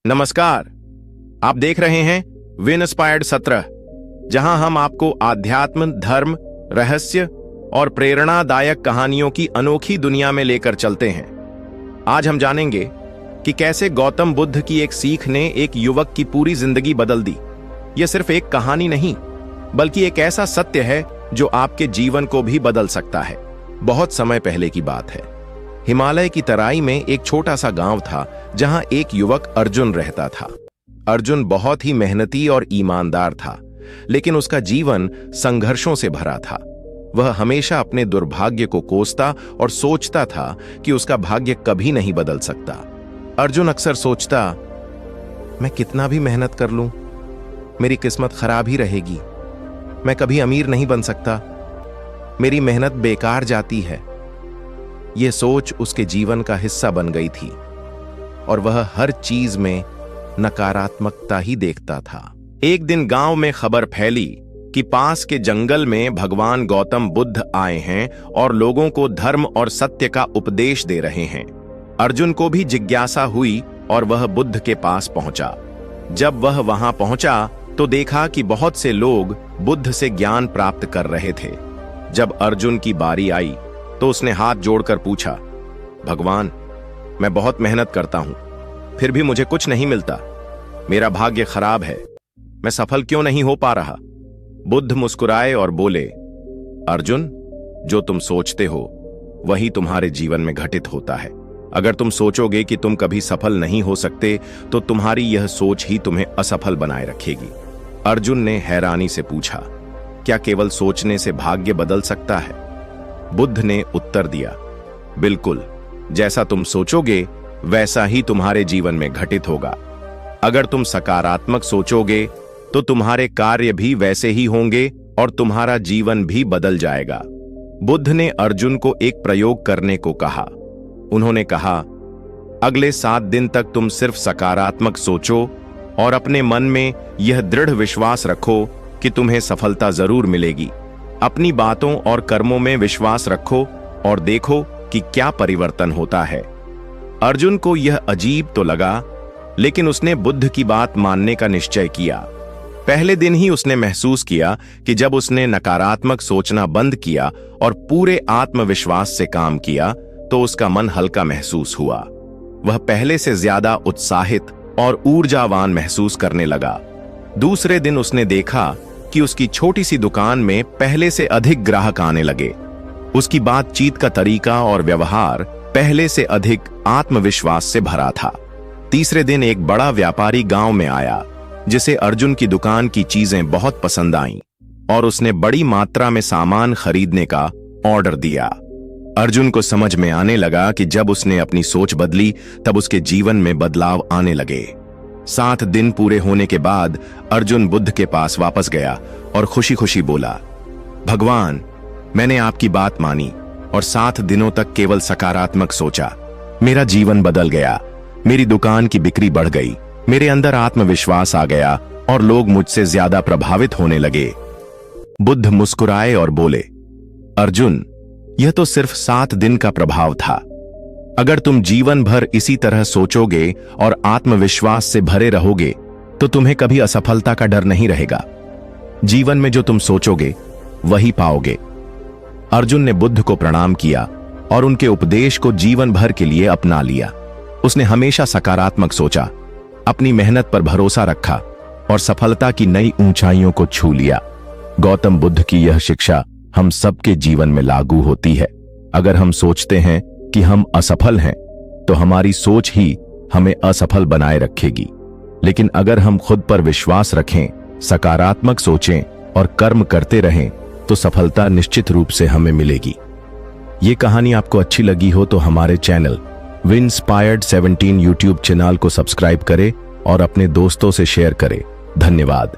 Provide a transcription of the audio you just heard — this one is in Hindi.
नमस्कार। आप देख रहे हैं विन इंस्पायर्ड 17, जहां हम आपको आध्यात्म, धर्म, रहस्य और प्रेरणादायक कहानियों की अनोखी दुनिया में लेकर चलते हैं। आज हम जानेंगे कि कैसे गौतम बुद्ध की एक सीख ने एक युवक की पूरी जिंदगी बदल दी। यह सिर्फ एक कहानी नहीं, बल्कि एक ऐसा सत्य है जो आपके जीवन को भी बदल सकता है। बहुत समय पहले की बात है। हिमालय की तराई में एक छोटा सा गांव था, जहां एक युवक अर्जुन रहता था। अर्जुन बहुत ही मेहनती और ईमानदार था, लेकिन उसका जीवन संघर्षों से भरा था। वह हमेशा अपने दुर्भाग्य को कोसता और सोचता था कि उसका भाग्य कभी नहीं बदल सकता। अर्जुन अक्सर सोचता, मैं कितना भी मेहनत कर लूं, मेरी किस्मत खराब ही रहेगी। मैं कभी अमीर नहीं बन सकता, मेरी मेहनत बेकार जाती है। यह सोच उसके जीवन का हिस्सा बन गई थी और वह हर चीज में नकारात्मकता ही देखता था। एक दिन गांव में खबर फैली कि पास के जंगल में भगवान गौतम बुद्ध आए हैं और लोगों को धर्म और सत्य का उपदेश दे रहे हैं। अर्जुन को भी जिज्ञासा हुई और वह बुद्ध के पास पहुंचा। जब वह वहां पहुंचा तो देखा कि बहुत से लोग बुद्ध से ज्ञान प्राप्त कर रहे थे। जब अर्जुन की बारी आई तो उसने हाथ जोड़कर पूछा, भगवान, मैं बहुत मेहनत करता हूं, फिर भी मुझे कुछ नहीं मिलता। मेरा भाग्य खराब है, मैं सफल क्यों नहीं हो पा रहा? बुद्ध मुस्कुराए और बोले, अर्जुन, जो तुम सोचते हो वही तुम्हारे जीवन में घटित होता है। अगर तुम सोचोगे कि तुम कभी सफल नहीं हो सकते, तो तुम्हारी यह सोच ही तुम्हें असफल बनाए रखेगी। अर्जुन ने हैरानी से पूछा, क्या केवल सोचने से भाग्य बदल सकता है? बुद्ध ने उत्तर दिया, बिल्कुल, जैसा तुम सोचोगे वैसा ही तुम्हारे जीवन में घटित होगा। अगर तुम सकारात्मक सोचोगे तो तुम्हारे कार्य भी वैसे ही होंगे और तुम्हारा जीवन भी बदल जाएगा। बुद्ध ने अर्जुन को एक प्रयोग करने को कहा। उन्होंने कहा, अगले 7 दिन तक तुम सिर्फ सकारात्मक सोचो और अपने मन में यह दृढ़ विश्वास रखो कि तुम्हें सफलता जरूर मिलेगी। अपनी बातों और कर्मों में विश्वास रखो और देखो कि क्या परिवर्तन होता है। अर्जुन को यह अजीब तो लगा, लेकिन उसने बुद्ध की बात मानने का निश्चय किया। पहले दिन ही उसने महसूस किया कि जब उसने नकारात्मक सोचना बंद किया और पूरे आत्मविश्वास से काम किया, तो उसका मन हल्का महसूस हुआ। वह पहले से ज्यादा उत्साहित और ऊर्जावान महसूस करने लगा। दूसरे दिन उसने देखा कि उसकी छोटी सी दुकान में पहले से अधिक ग्राहक आने लगे। उसकी बातचीत का तरीका और व्यवहार पहले से अधिक आत्मविश्वास से भरा था। तीसरे दिन एक बड़ा व्यापारी गांव में आया, जिसे अर्जुन की दुकान की चीजें बहुत पसंद आईं और उसने बड़ी मात्रा में सामान खरीदने का ऑर्डर दिया। अर्जुन को समझ में आने लगा कि जब उसने अपनी सोच बदली, तब उसके जीवन में बदलाव आने लगे। 7 दिन पूरे होने के बाद अर्जुन बुद्ध के पास वापस गया और खुशी खुशी बोला, भगवान, मैंने आपकी बात मानी और 7 दिनों तक केवल सकारात्मक सोचा। मेरा जीवन बदल गया, मेरी दुकान की बिक्री बढ़ गई, मेरे अंदर आत्मविश्वास आ गया और लोग मुझसे ज्यादा प्रभावित होने लगे। बुद्ध मुस्कुराए और बोले, अर्जुन, यह तो सिर्फ 7 दिन का प्रभाव था। अगर तुम जीवन भर इसी तरह सोचोगे और आत्मविश्वास से भरे रहोगे, तो तुम्हें कभी असफलता का डर नहीं रहेगा। जीवन में जो तुम सोचोगे वही पाओगे। अर्जुन ने बुद्ध को प्रणाम किया और उनके उपदेश को जीवन भर के लिए अपना लिया। उसने हमेशा सकारात्मक सोचा, अपनी मेहनत पर भरोसा रखा और सफलता की नई ऊंचाइयों को छू लिया। गौतम बुद्ध की यह शिक्षा हम सबके जीवन में लागू होती है। अगर हम सोचते हैं कि हम असफल हैं, तो हमारी सोच ही हमें असफल बनाए रखेगी। लेकिन अगर हम खुद पर विश्वास रखें, सकारात्मक सोचें और कर्म करते रहें, तो सफलता निश्चित रूप से हमें मिलेगी। ये कहानी आपको अच्छी लगी हो तो हमारे channel win inspired 17 YouTube channel को सब्सक्राइब करें और अपने दोस्तों से शेयर करें। धन्यवाद।